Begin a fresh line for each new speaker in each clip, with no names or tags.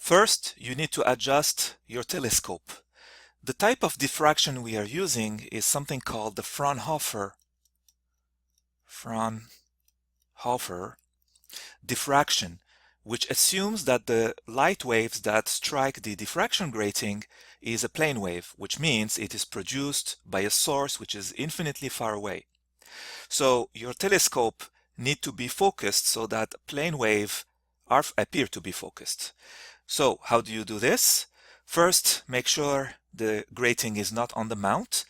First, you need to adjust your telescope. The type of diffraction we are using is something called the Fraunhofer diffraction, which assumes that the light waves that strike the diffraction grating is a plane wave, which means it is produced by a source which is infinitely far away. So your telescope need to be focused so that plane wave appear to be focused. So how do you do this? First, make sure the grating is not on the mount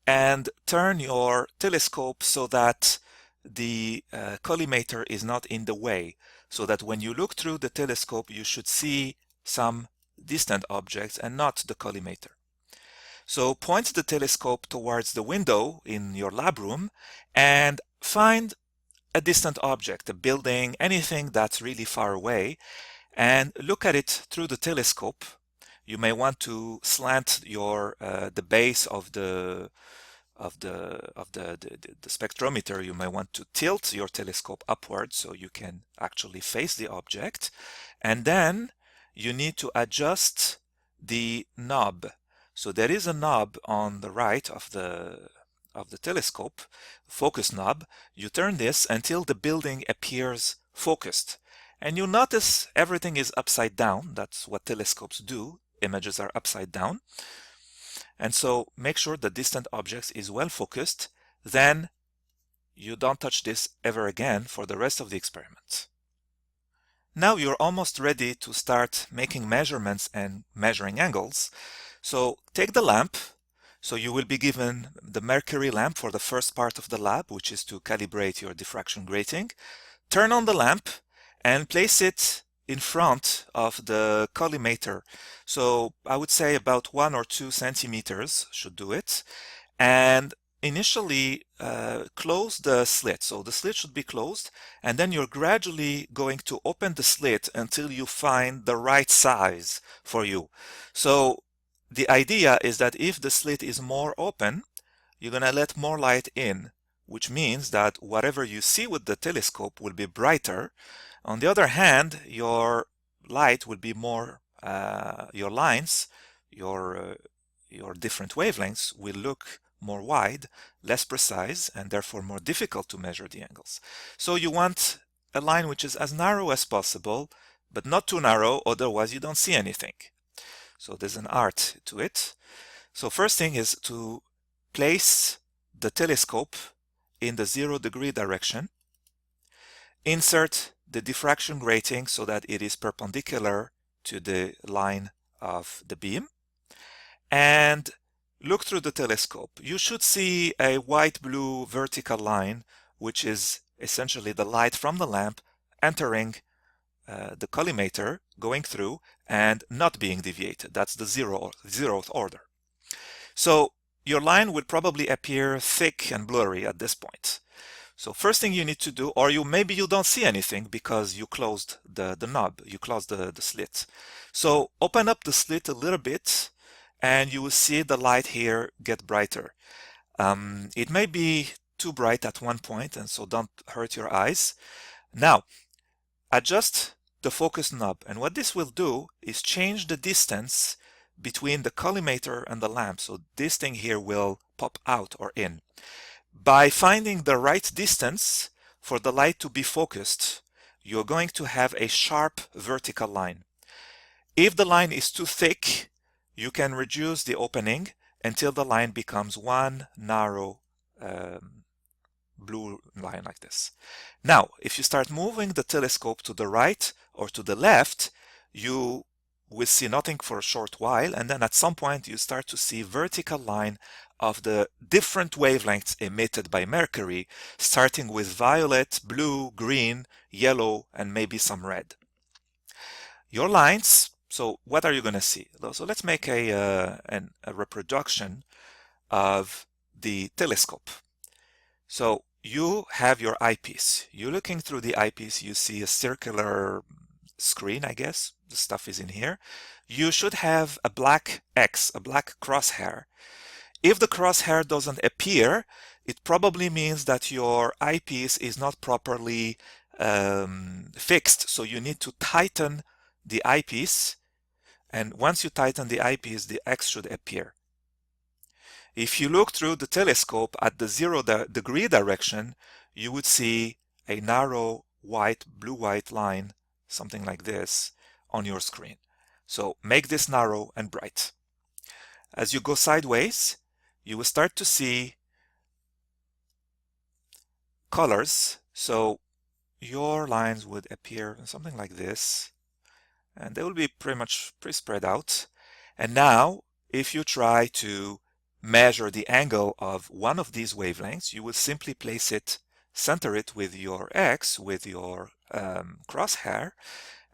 and turn your telescope so that the collimator is not in the way, so that when you look through the telescope you should see some distant objects and not the collimator. So point the telescope towards the window in your lab room and find a distant object, a building, anything that's really far away, and look at it through the telescope. You may want to slant your the base of the spectrometer. You may want to tilt your telescope upwards so you can actually face the object, and then you need to adjust the knob. So there is a knob on the right of the telescope, focus knob. You turn this until the building appears focused, and you notice everything is upside down. That's what telescopes do. Images are upside down. And so make sure the distant objects is well focused. Then you don't touch this ever again for the rest of the experiment. Now you're almost ready to start making measurements and measuring angles. So take the lamp. So you will be given the mercury lamp for the first part of the lab, which is to calibrate your diffraction grating. Turn on the lamp and place it in front of the collimator. So I would say about 1 or 2 centimeters should do it. And initially close the slit. So the slit should be closed, and then you're gradually going to open the slit until you find the right size for you. So the idea is that if the slit is more open, you're going to let more light in, which means that whatever you see with the telescope will be brighter. On the other hand, your light will be more, your lines, your different wavelengths will look more wide, less precise, and therefore more difficult to measure the angles. So you want a line which is as narrow as possible, but not too narrow, otherwise you don't see anything. So there's an art to it. So first thing is to place the telescope in the 0-degree direction. Insert the diffraction grating so that it is perpendicular to the line of the beam. And look through the telescope. You should see a white-blue vertical line, which is essentially the light from the lamp entering the collimator, going through and not being deviated. That's the zeroth order. So your line will probably appear thick and blurry at this point. So first thing you need to do, or maybe you don't see anything because you closed the knob, you closed the slit. So open up the slit a little bit and you will see the light here get brighter. It may be too bright at one point, and so don't hurt your eyes. Now, adjust the focus knob, and what this will do is change the distance between the collimator and the lamp. So this thing here will pop out or in. By finding the right distance for the light to be focused, you're going to have a sharp vertical line. If the line is too thick, you can reduce the opening until the line becomes one narrow blue line like this. Now, if you start moving the telescope to the right or to the left, you will see nothing for a short while, and then at some point you start to see vertical line of the different wavelengths emitted by Mercury, starting with violet, blue, green, yellow, and maybe some red. Your lines, so what are you going to see? So let's make a reproduction of the telescope. So you have your eyepiece. You're looking through the eyepiece, you see a circular screen, I guess. The stuff is in here. You should have a black X, a black crosshair. If the crosshair doesn't appear, it probably means that your eyepiece is not properly fixed. So you need to tighten the eyepiece And once you tighten the eyepiece, the X should appear. If you look through the telescope at the 0-degree direction, you would see a narrow white, blue-white line, something like this, on your screen. So make this narrow and bright. As you go sideways, you will start to see colors. So your lines would appear something like this, and they will be pretty spread out. And now, if you try to measure the angle of one of these wavelengths, you will simply place it, center it with your X, with your crosshair,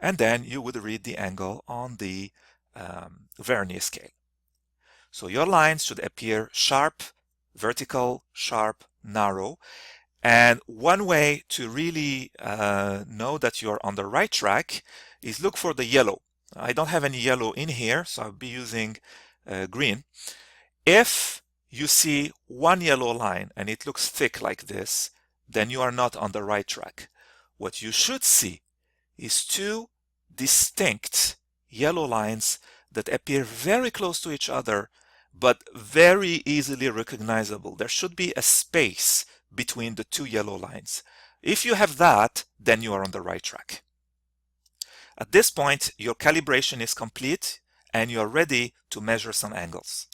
and then you would read the angle on the vernier scale. So your lines should appear sharp, vertical, sharp, narrow. And one way to really know that you're on the right track is look for the yellow. I don't have any yellow in here, so I'll be using green. If you see one yellow line and it looks thick like this, then you are not on the right track. What you should see is two distinct yellow lines that appear very close to each other, but very easily recognizable. There should be a space between the two yellow lines. If you have that, then you are on the right track. At this point, your calibration is complete and you're ready to measure some angles.